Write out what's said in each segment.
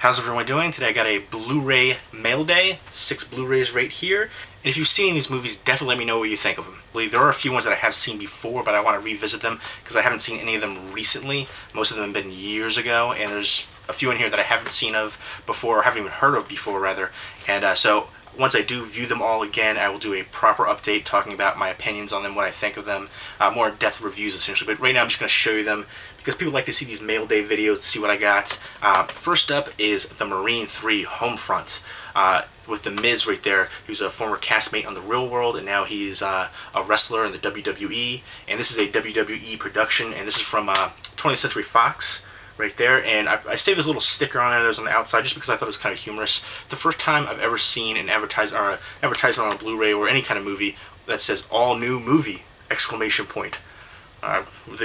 How's everyone doing? Today I got a Blu-ray mail day, 6 Blu-rays right here. And if you've seen these movies, definitely let me know what you think of them. There are a few ones that I have seen before, but I want to revisit them because I haven't seen any of them recently. Most of them have been years ago, and there's a few in here that I haven't seen of before, or haven't even heard of before, rather. And so once I do view them all again, I will do a proper update talking about my opinions on them, what I think of them, more in-depth reviews essentially. But right now I'm just going to show you them because people like to see these mail day videos to see what I got. First up is the Marine 3 Homefront with The Miz right there. He was a former castmate on The Real World, and now he's a wrestler in the WWE. And this is a WWE production, and this is from 20th Century Fox. Right there, and I saved this little sticker on there that was on the outside just because I thought it was kind of humorous. The first time I've ever seen an advertisement on a Blu-ray or any kind of movie that says "all new movie!" exclamation point.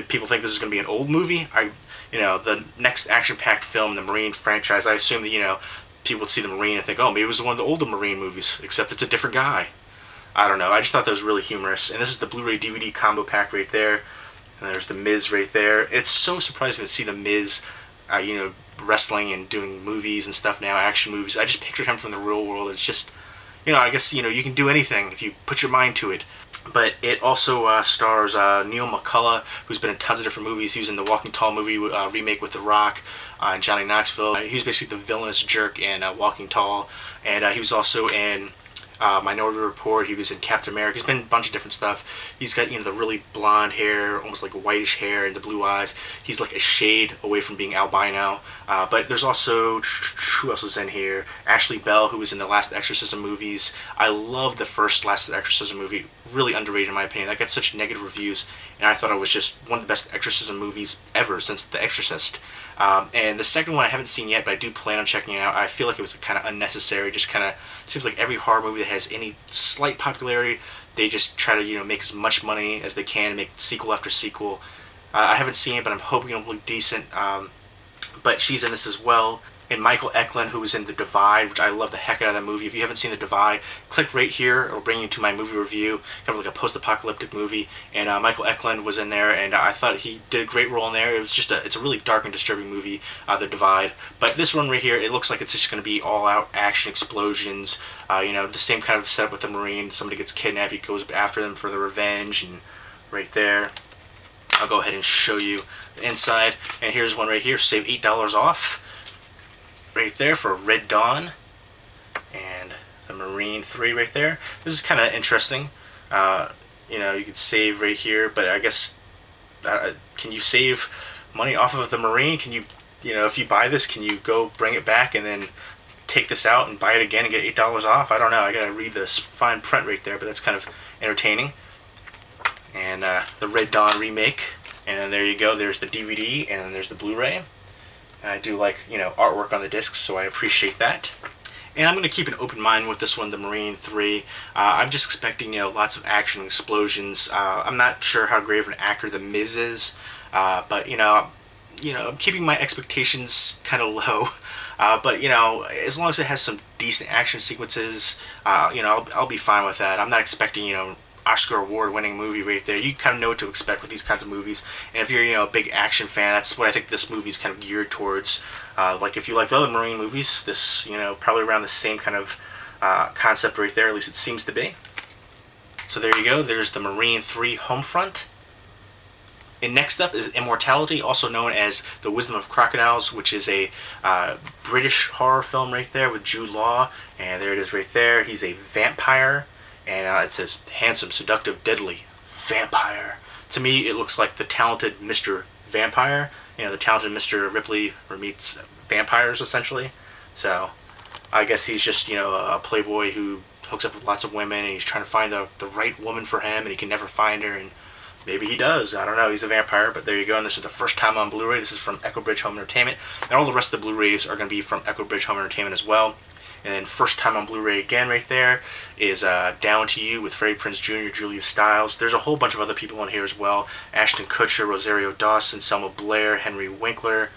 People think this is going to be an old movie. The next action-packed film in the Marine franchise. I assume that people would see the Marine and think, oh, maybe it was one of the older Marine movies, except it's a different guy. I don't know. I just thought that was really humorous. And this is the Blu-ray DVD combo pack right there. And there's The Miz right there. It's so surprising to see The Miz, wrestling and doing movies and stuff now, action movies. I just pictured him from The Real World. It's just, I guess, you can do anything if you put your mind to it. But it also stars Neil McCullough, who's been in tons of different movies. He was in the Walking Tall movie remake with The Rock and Johnny Knoxville. He was basically the villainous jerk in Walking Tall. And he was also in Minority Report. He was in Captain America. He's been in a bunch of different stuff. He's got the really blonde hair, almost like whitish hair, and the blue eyes. He's like a shade away from being albino. But there's also, who else was in here? Ashley Bell, who was in the Last Exorcism movies. I love the first Last Exorcism movie. Really underrated in my opinion. That got such negative reviews, and I thought it was just one of the best exorcism movies ever since The Exorcist. And the second one I haven't seen yet, but I do plan on checking it out. I feel like it was kind of unnecessary. Just kind of seems like every horror movie that has any slight popularity, they just try to make as much money as they can and make sequel after sequel. I haven't seen it, but I'm hoping it'll be decent. But she's in this as well. And Michael Eklund, who was in The Divide, which I love the heck out of that movie. If you haven't seen The Divide, click right here. It'll bring you to my movie review. Kind of like a post-apocalyptic movie. And Michael Eklund was in there, and I thought he did a great role in there. It was just it's a really dark and disturbing movie, The Divide. But this one right here, it looks like it's just going to be all-out action explosions. The same kind of setup with the Marine. Somebody gets kidnapped, he goes after them for the revenge, and right there. I'll go ahead and show you the inside. And here's one right here. Save $8 off. Right there for Red Dawn and the Marine 3 right there. This is kind of interesting. You could save right here, but I guess can you save money off of the Marine? Can you, if you buy this, can you go bring it back and then take this out and buy it again and get $8 off? I don't know. I gotta read this fine print right there, but that's kind of entertaining. And the Red Dawn remake, and then there you go. There's the DVD, and then there's the Blu-ray. And I do like, artwork on the discs, so I appreciate that. And I'm going to keep an open mind with this one, the Marine 3. I'm just expecting, lots of action explosions. I'm not sure how great of an actor The Miz is, but, I'm keeping my expectations kind of low. But, as long as it has some decent action sequences, I'll be fine with that. I'm not expecting, Oscar award-winning movie right there. You kind of know what to expect with these kinds of movies. And if you're, a big action fan, that's what I think this movie is kind of geared towards. Like if you like the other Marine movies, this, probably around the same kind of concept right there. At least it seems to be. So there you go. There's the Marine 3 Homefront. And next up is Immortality, also known as The Wisdom of Crocodiles, which is a British horror film right there with Jude Law. And there it is right there. He's a vampire. And it says, handsome, seductive, deadly, vampire. To me, it looks like the talented Mr. Vampire. The talented Mr. Ripley meets vampires, essentially. So, I guess he's just, a playboy who hooks up with lots of women, and he's trying to find the right woman for him, and he can never find her, and maybe he does. I don't know. He's a vampire, but there you go. And this is the first time on Blu-ray. This is from Echo Bridge Home Entertainment. And all the rest of the Blu-rays are going to be from Echo Bridge Home Entertainment as well. And then first time on Blu-ray again right there is Down to You with Freddie Prinze Jr., Julia Stiles. There's a whole bunch of other people in here as well. Ashton Kutcher, Rosario Dawson, Selma Blair, Henry Winkler,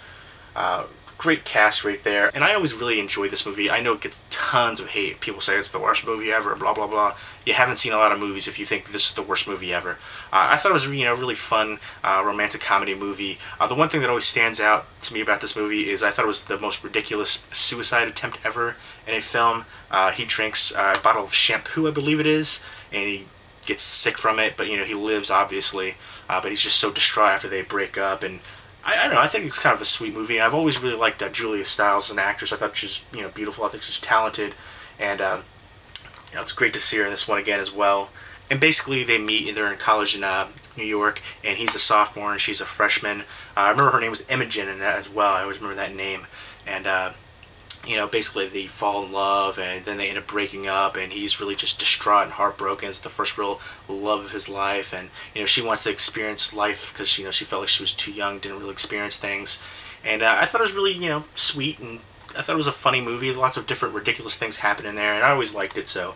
great cast right there. And I always really enjoy this movie. I know it gets tons of hate. People say it's the worst movie ever, blah, blah, blah. You haven't seen a lot of movies if you think this is the worst movie ever. I thought it was, really fun romantic comedy movie. The one thing that always stands out to me about this movie is I thought it was the most ridiculous suicide attempt ever in a film. He drinks a bottle of shampoo, I believe it is, and he gets sick from it, but he lives, obviously, but he's just so distraught after they break up. And I don't know, I think it's kind of a sweet movie. I've always really liked Julia Stiles as an actress. I thought she's beautiful. I think she's talented, and it's great to see her in this one again as well. And basically they meet, they're in college in New York, and he's a sophomore and she's a freshman. I remember her name was Imogen in that as well. I always remember that name. And basically they fall in love, and then they end up breaking up, and he's really just distraught and heartbroken. It's the first real love of his life, and she wants to experience life because she felt like she was too young, didn't really experience things. And I thought it was really sweet, and I thought it was a funny movie. Lots of different ridiculous things happen in there, and I always liked it. So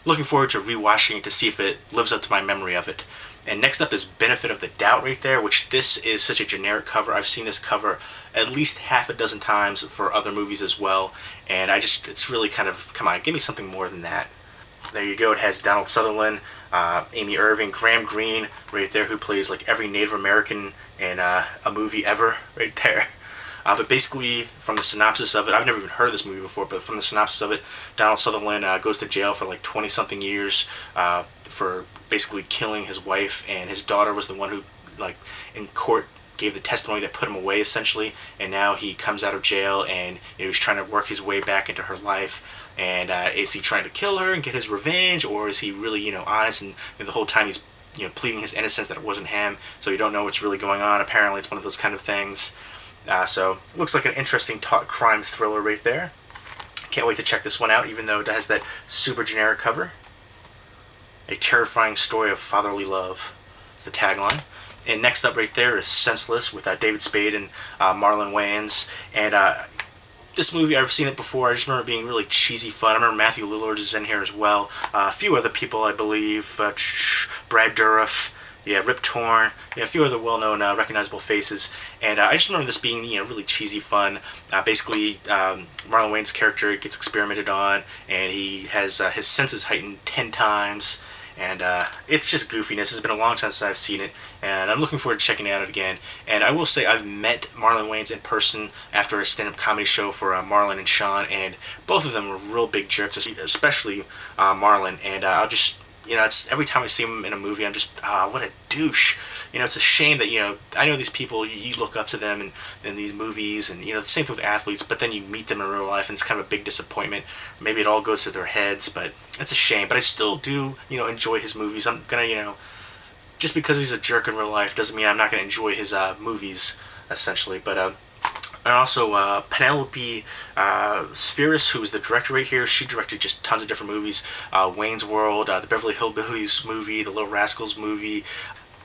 looking forward to rewatching it to see if it lives up to my memory of it. And next up is Benefit of the Doubt right there, which this is such a generic cover. I've seen this cover at least half a dozen times for other movies as well, and it's really kind of, come on, give me something more than that. There you go. It has Donald Sutherland, Amy Irving, Graham Greene right there, who plays like every Native American in a movie ever right there. But basically, from the synopsis of it, I've never even heard of this movie before, but from the synopsis of it, Donald Sutherland goes to jail for like 20-something years for basically killing his wife, and his daughter was the one who, like, in court gave the testimony that put him away, essentially. And now he comes out of jail, and he's trying to work his way back into her life. And is he trying to kill her and get his revenge, or is he really, honest, and the whole time he's pleading his innocence that it wasn't him, so you don't know what's really going on. Apparently it's one of those kind of things. So it looks like an interesting crime thriller right there. Can't wait to check this one out, even though it has that super generic cover. A terrifying story of fatherly love is the tagline. And next up right there is Senseless with David Spade and Marlon Wayans. And this movie, I've seen it before. I just remember it being really cheesy fun. I remember Matthew Lillard is in here as well. A few other people, I believe. Brad Dourif. Yeah, Rip Torn, a few other well-known, recognizable faces, and I just remember this being, really cheesy fun. Basically, Marlon Wayans' character gets experimented on, and he has his senses heightened 10 times, and it's just goofiness. It's been a long time since I've seen it, and I'm looking forward to checking it out again. And I will say I've met Marlon Wayans in person after a stand-up comedy show for Marlon and Sean, and both of them were real big jerks, especially Marlon, and I'll just... it's every time I see him in a movie, I'm just, what a douche. It's a shame that, I know these people, you look up to them in these movies, and, the same thing with athletes, but then you meet them in real life, and it's kind of a big disappointment. Maybe it all goes through their heads, but it's a shame. But I still do, enjoy his movies. I'm going to, just because he's a jerk in real life doesn't mean I'm not going to enjoy his movies, essentially. But, and also Penelope Spheris, who is the director right here. She directed just tons of different movies. Wayne's World, the Beverly Hillbillies movie, the Little Rascals movie,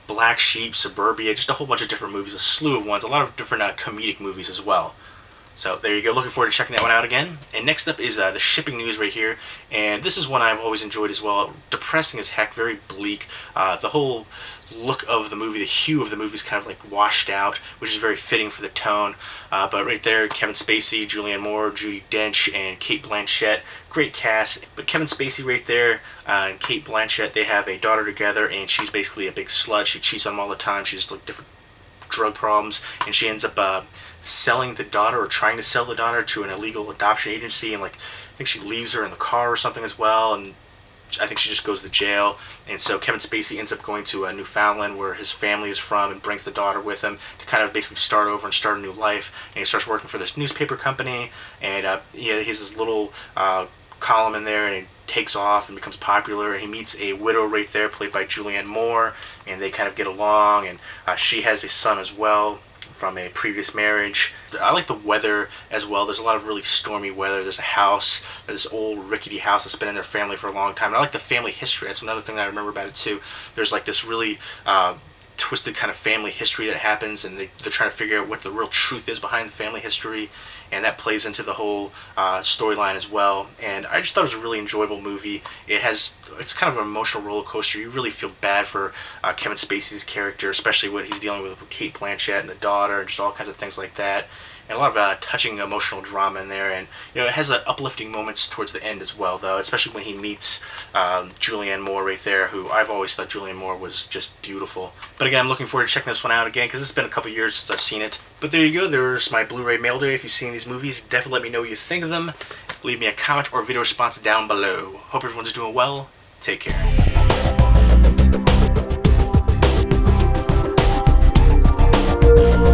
Black Sheep, Suburbia, just a whole bunch of different movies, a slew of ones, a lot of different comedic movies as well. So there you go. Looking forward to checking that one out again. And next up is the shipping news right here. And this is one I've always enjoyed as well. Depressing as heck, very bleak. The whole look of the movie, the hue of the movie is kind of like washed out, which is very fitting for the tone. But right there, Kevin Spacey, Julianne Moore, Judi Dench, and Cate Blanchett. Great cast. But Kevin Spacey right there and Cate Blanchett, they have a daughter together, and she's basically a big slut. She cheats on him all the time. She just like different drug problems, and she ends up selling the daughter, or trying to sell the daughter, to an illegal adoption agency, and like I think she leaves her in the car or something as well, and I think she just goes to jail. And so Kevin Spacey ends up going to Newfoundland, where his family is from, and brings the daughter with him to kind of basically start over and start a new life. And he starts working for this newspaper company, and he has this little column in there, and he takes off and becomes popular, and he meets a widow right there played by Julianne Moore, and they kind of get along, and she has a son as well from a previous marriage. I like the weather as well. There's a lot of really stormy weather. There's a house, this old rickety house that's been in their family for a long time. And I like the family history. That's another thing that I remember about it too. There's like this really twisted kind of family history that happens, and they're trying to figure out what the real truth is behind the family history, and that plays into the whole storyline as well. And I just thought it was a really enjoyable movie. It's kind of an emotional roller coaster. You really feel bad for Kevin Spacey's character, especially what he's dealing with Cate Blanchett and the daughter, and just all kinds of things like that. and a lot of touching emotional drama in there. And it has uplifting moments towards the end as well, though, especially when he meets Julianne Moore right there, who I've always thought Julianne Moore was just beautiful. But again, I'm looking forward to checking this one out again, because it's been a couple years since I've seen it. But there you go, there's my Blu-ray mail day. If you've seen these movies, definitely let me know what you think of them. Leave me a comment or video response down below. Hope everyone's doing well. Take care.